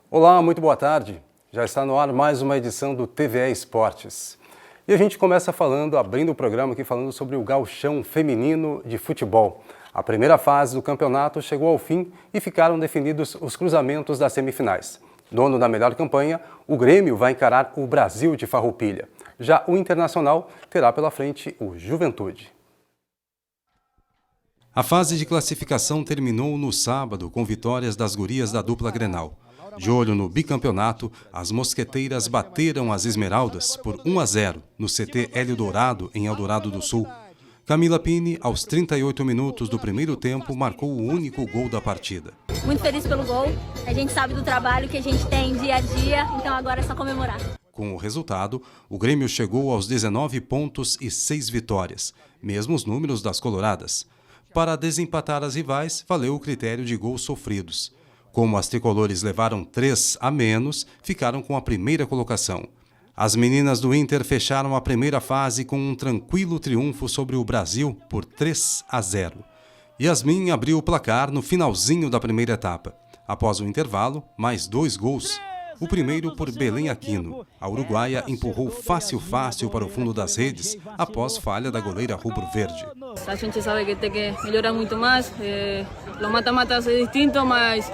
Olá, muito boa tarde. Já está no ar mais uma edição do TVE Esportes. E a gente começa abrindo o programa aqui falando sobre o Gauchão Feminino de Futebol. A primeira fase do campeonato chegou ao fim e ficaram definidos os cruzamentos das semifinais. Dono da melhor campanha, o Grêmio vai encarar o Brasil de Farroupilha. Já o Internacional terá pela frente o Juventude. A fase de classificação terminou no sábado com vitórias das gurias da dupla Grenal. De olho no bicampeonato, as mosqueteiras bateram as Esmeraldas por 1-0 no CT Hélio Dourado, em Eldorado do Sul. Camila Pini, aos 38 minutos do primeiro tempo, marcou o único gol da partida. Muito feliz pelo gol, a gente sabe do trabalho que a gente tem dia a dia, então agora é só comemorar. Com o resultado, o Grêmio chegou aos 19 pontos e 6 vitórias, mesmos números das coloradas. Para desempatar as rivais, valeu o critério de gols sofridos. Como as tricolores levaram 3 a menos, ficaram com a primeira colocação. As meninas do Inter fecharam a primeira fase com um tranquilo triunfo sobre o Brasil por 3-0. Yasmin abriu o placar no finalzinho da primeira etapa. Após o intervalo, mais 2 gols. O primeiro por Belém Aquino. A uruguaia empurrou fácil para o fundo das redes, após falha da goleira rubro-verde. A gente sabe que tem que melhorar muito mais. Os mata-matas é distinto, mas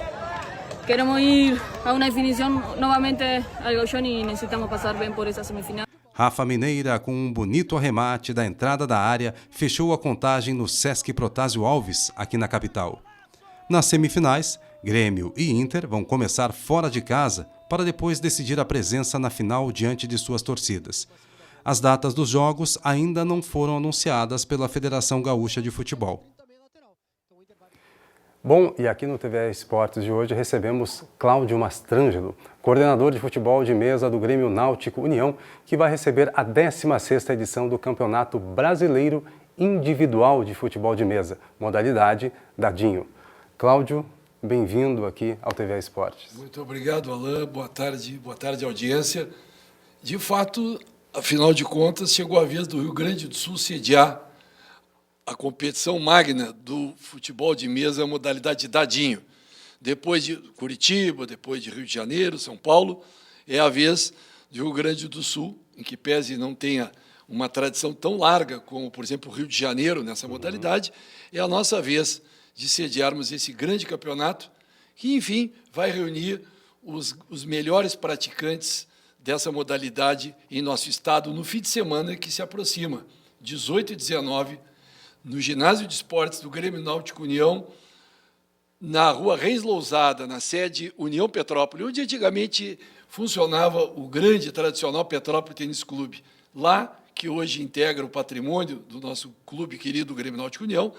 queremos ir a uma definição novamente ao Gauchão e necessitamos passar bem por essa semifinal. Rafa Mineira, com um bonito arremate da entrada da área, fechou a contagem no Sesc Protásio Alves, aqui na capital. Nas semifinais, Grêmio e Inter vão começar fora de casa para depois decidir a presença na final diante de suas torcidas. As datas dos jogos ainda não foram anunciadas pela Federação Gaúcha de Futebol. Bom, e aqui no TVE Esportes de hoje recebemos Cláudio Mastrangelo, coordenador de futebol de mesa do Grêmio Náutico União, que vai receber a 16ª edição do Campeonato Brasileiro Individual de Futebol de Mesa, modalidade Dadinho. Cláudio, bem-vindo aqui ao TVE Esportes. Muito obrigado, Alain. Boa tarde, audiência. De fato, afinal de contas, chegou a vez do Rio Grande do Sul sediar a competição magna do futebol de mesa, a modalidade Dadinho. Depois de Curitiba, depois de Rio de Janeiro, São Paulo, é a vez do Rio Grande do Sul, em que pese não tenha uma tradição tão larga como, por exemplo, o Rio de Janeiro nessa modalidade, é a nossa vez de sediarmos esse grande campeonato que, enfim, vai reunir os melhores praticantes dessa modalidade em nosso estado no fim de semana que se aproxima, 18 e 19, no ginásio de esportes do Grêmio Náutico União, na rua Reis Lousada, na sede União Petrópolis, onde antigamente funcionava o grande e tradicional Petrópolis Tênis Clube. Lá, que hoje integra o patrimônio do nosso clube querido Grêmio Náutico União,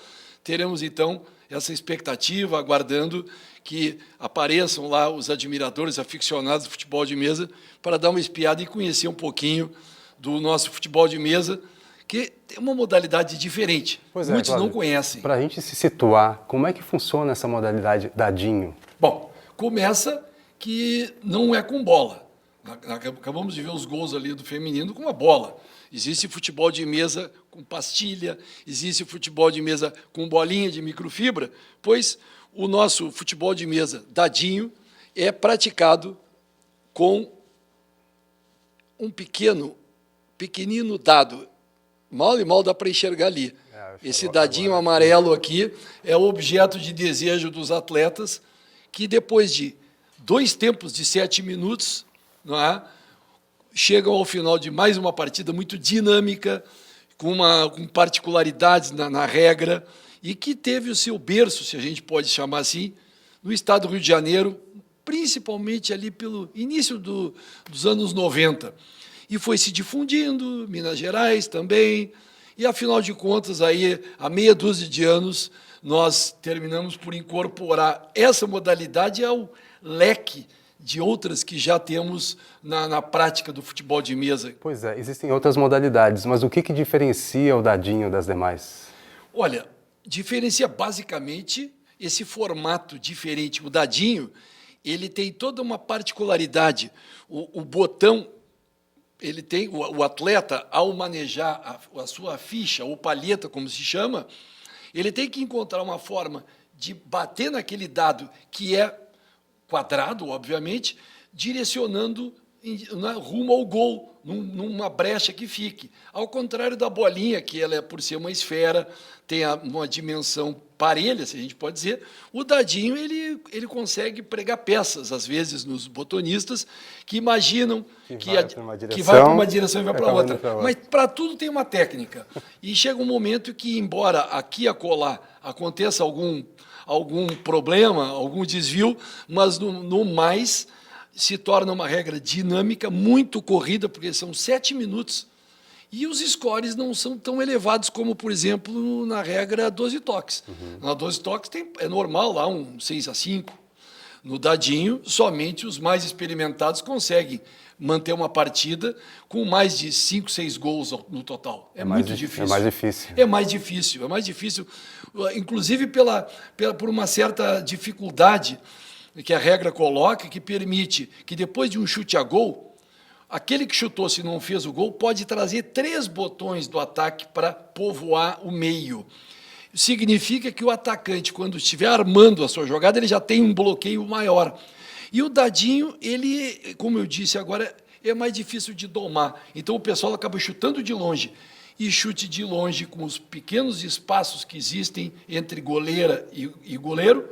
teremos, então, essa expectativa, aguardando que apareçam lá os admiradores aficionados do futebol de mesa para dar uma espiada e conhecer um pouquinho do nosso futebol de mesa, que tem uma modalidade diferente. Muitos Cláudio, não conhecem. Para a gente se situar, como é que funciona essa modalidade Dadinho? Bom, começa que não é com bola. Acabamos de ver os gols ali do feminino com a bola. Existe futebol de mesa com pastilha, existe futebol de mesa com bolinha de microfibra, pois o nosso futebol de mesa Dadinho é praticado com um pequenino dado. Mal e mal dá para enxergar ali. Esse dadinho amarelo aqui é o objeto de desejo dos atletas que, depois de 2 tempos de 7 minutos, não é, chegam ao final de mais uma partida muito dinâmica, com particularidades na regra, e que teve o seu berço, se a gente pode chamar assim, no estado do Rio de Janeiro, principalmente ali pelo início dos anos 90. E foi se difundindo, Minas Gerais também, e, afinal de contas, aí, há meia dúzia de anos, nós terminamos por incorporar essa modalidade ao leque de outras que já temos na prática do futebol de mesa. Pois é, existem outras modalidades, mas o que diferencia o Dadinho das demais? Olha, diferencia basicamente esse formato diferente. O Dadinho, ele tem toda uma particularidade. O botão, ele tem, o atleta, ao manejar a sua ficha, ou palheta, como se chama, ele tem que encontrar uma forma de bater naquele dado que é quadrado, obviamente, direcionando rumo ao gol, numa brecha que fique. Ao contrário da bolinha, que ela é, por ser uma esfera, tem uma dimensão parelha, se a gente pode dizer, o dadinho ele consegue pregar peças, às vezes, nos botonistas, que imaginam que vai para uma direção e vai para outra. Mas para tudo tem uma técnica. E chega um momento que, embora aqui e acolá aconteça algum problema, algum desvio, mas no mais se torna uma regra dinâmica, muito corrida, porque são 7 minutos, e os scores não são tão elevados como, por exemplo, na regra 12 toques. Na 12 toques é normal lá um 6-5. No dadinho, somente os mais experimentados conseguem manter uma partida com mais de 5, 6 gols no total. É muito difícil. É mais difícil. É mais difícil, inclusive por uma certa dificuldade que a regra coloca, que permite que depois de um chute a gol, aquele que chutou, se não fez o gol, pode trazer 3 botões do ataque para povoar o meio. Significa que o atacante, quando estiver armando a sua jogada, ele já tem um bloqueio maior. E o dadinho, ele, como eu disse agora, é mais difícil de domar. Então o pessoal acaba chutando de longe. E chute de longe, com os pequenos espaços que existem entre goleira e goleiro,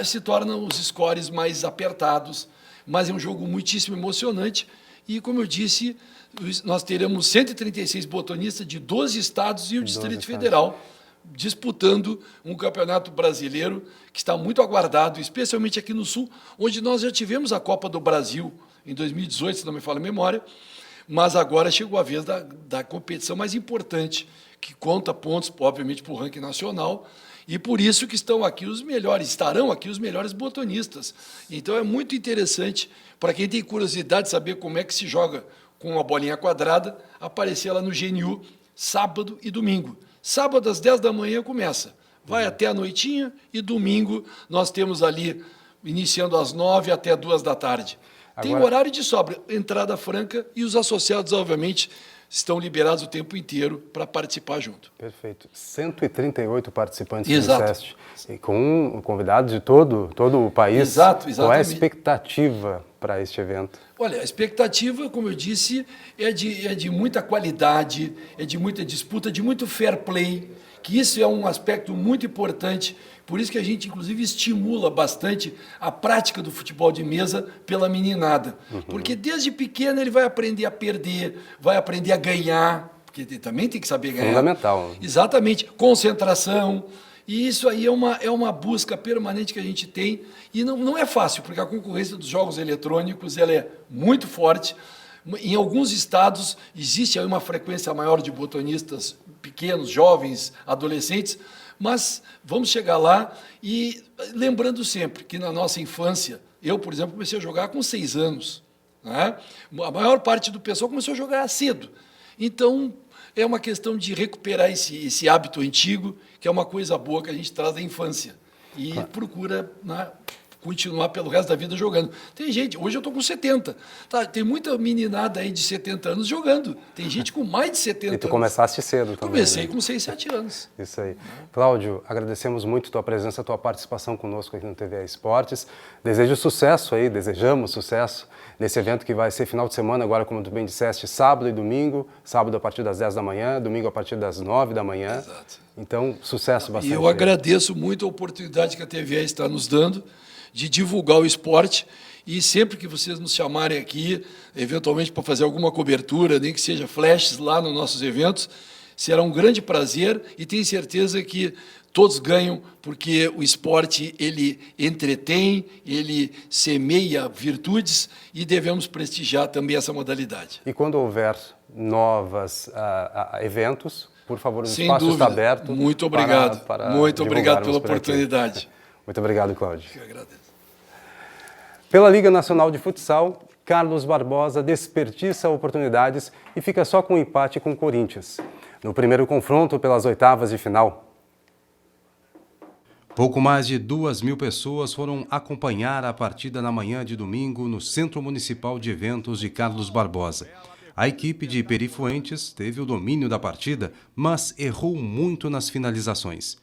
se tornam os scores mais apertados, mas é um jogo muitíssimo emocionante e, como eu disse, nós teremos 136 botonistas de 12 estados e o Distrito Federal disputando um campeonato brasileiro que está muito aguardado, especialmente aqui no Sul, onde nós já tivemos a Copa do Brasil em 2018, se não me falha a memória, mas agora chegou a vez da competição mais importante, que conta pontos, obviamente, para o ranking nacional. E por isso que estarão aqui os melhores botonistas. Então é muito interessante, para quem tem curiosidade de saber como é que se joga com uma bolinha quadrada, aparecer lá no GNU, sábado e domingo. Sábado às 10 da manhã começa, vai até a noitinha, e domingo nós temos ali, iniciando às 9 até 2 da tarde. Tem horário de sobra, entrada franca, e os associados, obviamente, estão liberados o tempo inteiro para participar junto. Perfeito. 138 participantes, Exato. disseste, e com convidados de todo o país. Exato, exatamente. Qual é a expectativa para este evento? Olha, a expectativa, como eu disse, é de muita qualidade, é de muita disputa, de muito fair play, que isso é um aspecto muito importante. Por isso que a gente, inclusive, estimula bastante a prática do futebol de mesa pela meninada. Porque desde pequeno ele vai aprender a perder, vai aprender a ganhar, porque ele também tem que saber ganhar. Fundamental. Exatamente. Concentração. E isso aí é uma busca permanente que a gente tem. E não é fácil, porque a concorrência dos jogos eletrônicos ela é muito forte. Em alguns estados existe aí uma frequência maior de botonistas pequenos, jovens, adolescentes, mas vamos chegar lá e lembrando sempre que na nossa infância, eu, por exemplo, comecei a jogar com 6 anos. Né? A maior parte do pessoal começou a jogar cedo. Então, é uma questão de recuperar esse hábito antigo, que é uma coisa boa que a gente traz da infância. E procura, né, continuar pelo resto da vida jogando. Tem gente, hoje eu estou com 70, tá, tem muita meninada aí de 70 anos jogando, tem gente com mais de 70 anos. E tu começaste cedo também. Comecei com 6, 7 anos. Isso aí. Cláudio, agradecemos muito a tua presença, a tua participação conosco aqui no TVA Esportes. Desejamos sucesso nesse evento que vai ser final de semana, agora como tu bem disseste, sábado e domingo, sábado a partir das 10 da manhã, domingo a partir das 9 da manhã. Exato. Então, sucesso bastante. E eu agradeço muito a oportunidade que a TVA está nos dando de divulgar o esporte, e sempre que vocês nos chamarem aqui, eventualmente para fazer alguma cobertura, nem que seja flashes lá nos nossos eventos, será um grande prazer e tenho certeza que todos ganham, porque o esporte ele entretém, ele semeia virtudes e devemos prestigiar também essa modalidade. E quando houver novos eventos, por favor, o Sem espaço dúvida. está aberto. Muito obrigado. Muito obrigado pela oportunidade. Muito obrigado, Cláudio. Eu agradeço. Pela Liga Nacional de Futsal, Carlos Barbosa desperdiça oportunidades e fica só com um empate com o Corinthians. No primeiro confronto pelas oitavas de final. Pouco mais de 2.000 pessoas foram acompanhar a partida na manhã de domingo no Centro Municipal de Eventos de Carlos Barbosa. A equipe de Perifuentes teve o domínio da partida, mas errou muito nas finalizações.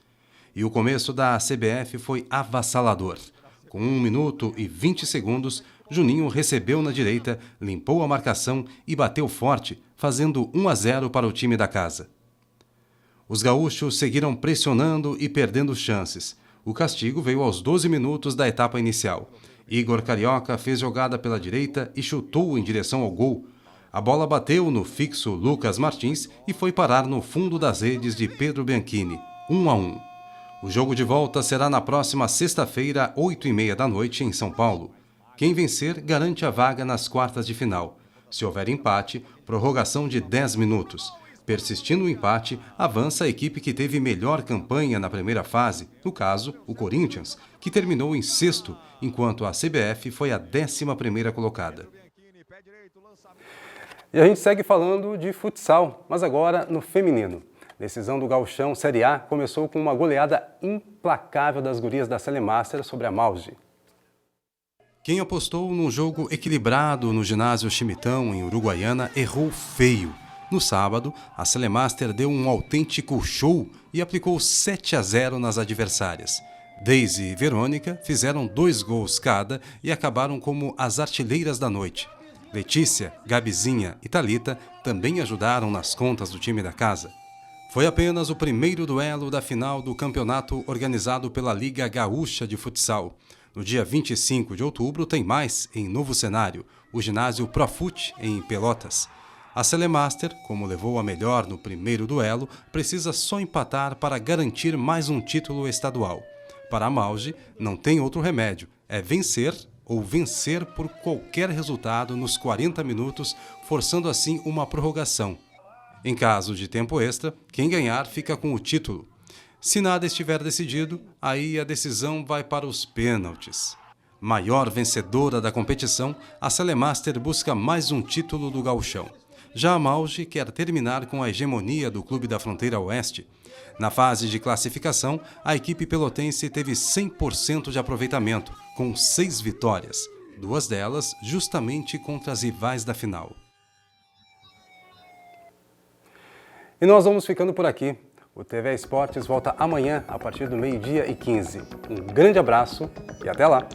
E o começo da CBF foi avassalador. Com 1 minuto e 20 segundos, Juninho recebeu na direita, limpou a marcação e bateu forte, fazendo 1-0 para o time da casa. Os gaúchos seguiram pressionando e perdendo chances. O castigo veio aos 12 minutos da etapa inicial. Igor Carioca fez jogada pela direita e chutou em direção ao gol. A bola bateu no fixo Lucas Martins e foi parar no fundo das redes de Pedro Bianchini, 1-1. O jogo de volta será na próxima sexta-feira, 8h30 da noite, em São Paulo. Quem vencer garante a vaga nas quartas de final. Se houver empate, prorrogação de 10 minutos. Persistindo o empate, avança a equipe que teve melhor campanha na primeira fase, no caso, o Corinthians, que terminou em sexto, enquanto a CBF foi a 11ª colocada. E a gente segue falando de futsal, mas agora no feminino. Decisão do Gauchão Série A começou com uma goleada implacável das gurias da Celemaster sobre a Mauge. Quem apostou num jogo equilibrado no ginásio Chimitão, em Uruguaiana, errou feio. No sábado, a Celemaster deu um autêntico show e aplicou 7-0 nas adversárias. Deise e Verônica fizeram 2 gols cada e acabaram como as artilheiras da noite. Letícia, Gabizinha e Thalita também ajudaram nas contas do time da casa. Foi apenas o primeiro duelo da final do campeonato organizado pela Liga Gaúcha de Futsal. No dia 25 de outubro tem mais em novo cenário, o ginásio Profut em Pelotas. A Celemaster, como levou a melhor no primeiro duelo, precisa só empatar para garantir mais um título estadual. Para a Mauge, não tem outro remédio, é vencer ou vencer por qualquer resultado nos 40 minutos, forçando assim uma prorrogação. Em caso de tempo extra, quem ganhar fica com o título. Se nada estiver decidido, aí a decisão vai para os pênaltis. Maior vencedora da competição, a Celemaster busca mais um título do Gauchão. Já a Mauge quer terminar com a hegemonia do Clube da Fronteira Oeste. Na fase de classificação, a equipe pelotense teve 100% de aproveitamento, com 6 vitórias, 2 delas justamente contra as rivais da final. E nós vamos ficando por aqui. O TV Esportes volta amanhã, a partir do 12h15. Um grande abraço e até lá!